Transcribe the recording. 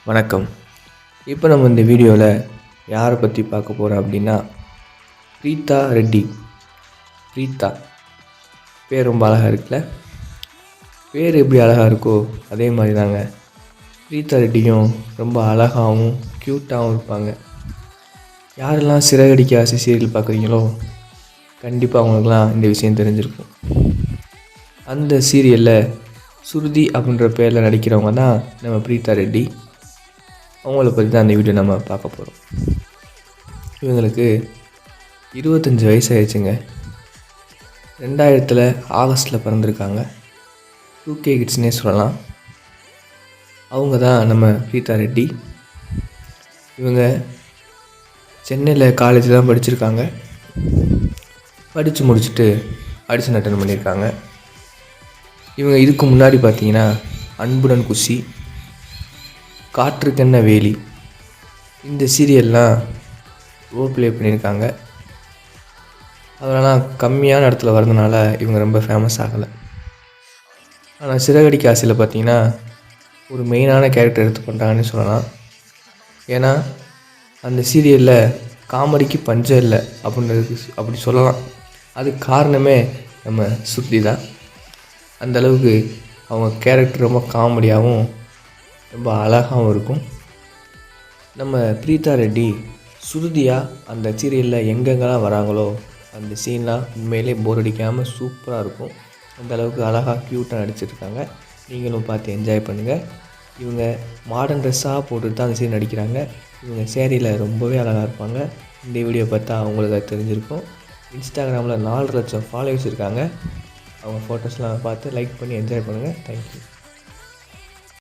வணக்கம். இப்போ நம்ம இந்த வீடியோவில் யாரை பற்றி பார்க்க போகிறோம் அப்படின்னா, பிரீத்தா ரெட்டி. பிரீத்தா பேர் ரொம்ப அழகாக இருக்குல்ல. பேர் எப்படி அழகாக இருக்கோ அதே மாதிரி தாங்க பிரீத்தா ரெட்டியும் ரொம்ப அழகாகவும் க்யூட்டாகவும் இருப்பாங்க. யாரெல்லாம் சிறகடிக்க ஆசை சீரியல் பார்க்குறீங்களோ கண்டிப்பாக அவங்களுக்குலாம் இந்த விஷயம் தெரிஞ்சிருக்கும். அந்த சீரியலில் சுருதி அப்படின்ற பேரில் நடிக்கிறவங்க தான் நம்ம பிரீத்தா ரெட்டி. அவங்கள பற்றி தான் அந்த வீடியோ நம்ம பார்க்க போகிறோம். இவங்களுக்கு 25 வயசு ஆயிடுச்சுங்க. 2000 ஆகஸ்ட்டில் பிறந்திருக்காங்க. 2K கிட்ஸ்னே சொல்லலாம். அவங்க தான் நம்ம பிரீத்தா ரெட்டி. இவங்க சென்னையில் காலேஜ் தான் படிச்சிருக்காங்க. படித்து முடிச்சுட்டு ஆடிஷன் அட்டெண்ட் பண்ணியிருக்காங்க. இவங்க இதுக்கு முன்னாடி பார்த்தீங்கன்னா அன்புடன் குஷி, காற்றுக்கென்ன வேலி இந்த சீரியல்லாம் ரோல் ப்ளே பண்ணியிருக்காங்க. அதெல்லாம் கம்மியான இடத்துல வரதுனால இவங்க ரொம்ப ஃபேமஸ் ஆகலை. ஆனால் சிறகடிக்க ஆசையில் பார்த்தீங்கன்னா ஒரு மெயினான கேரக்டர் எடுத்து பண்ணுறாங்கன்னு சொல்லலாம். ஏன்னா அந்த சீரியலில் காமெடிக்கு பஞ்சம் இல்லை அப்படி சொல்லலாம். அதுக்கு காரணமே நம்ம சுருதி தான். அந்தளவுக்கு அவங்க கேரக்டர் ரொம்ப காமெடியாகவும் ரொம்ப அழகாகவும் இருக்கும். நம்ம பிரீத்தா ரெட்டி சுருதியாக அந்த சீரியலில் எங்கெங்கெல்லாம் வராங்களோ அந்த சீன்லாம் உண்மையிலே போர் அடிக்காமல் சூப்பராக இருக்கும். அந்தளவுக்கு அழகாக க்யூட்டாக நடிச்சிருக்காங்க. நீங்களும் பார்த்து என்ஜாய் பண்ணுங்கள். இவங்க மாடர்ன் ட்ரெஸ்ஸாக போட்டுட்டு தான் அந்த சீன் நடிக்கிறாங்க. இவங்க சேரீயில் ரொம்பவே அழகாக இருப்பாங்க. இந்த வீடியோ பார்த்தா அவங்களுக்கு அது தெரிஞ்சிருக்கும். இன்ஸ்டாகிராமில் 4 லட்சம் ஃபாலோவர்ஸ் இருக்காங்க. அவங்க ஃபோட்டோஸ்லாம் பார்த்து லைக் பண்ணி என்ஜாய் பண்ணுங்கள். தேங்க்யூ.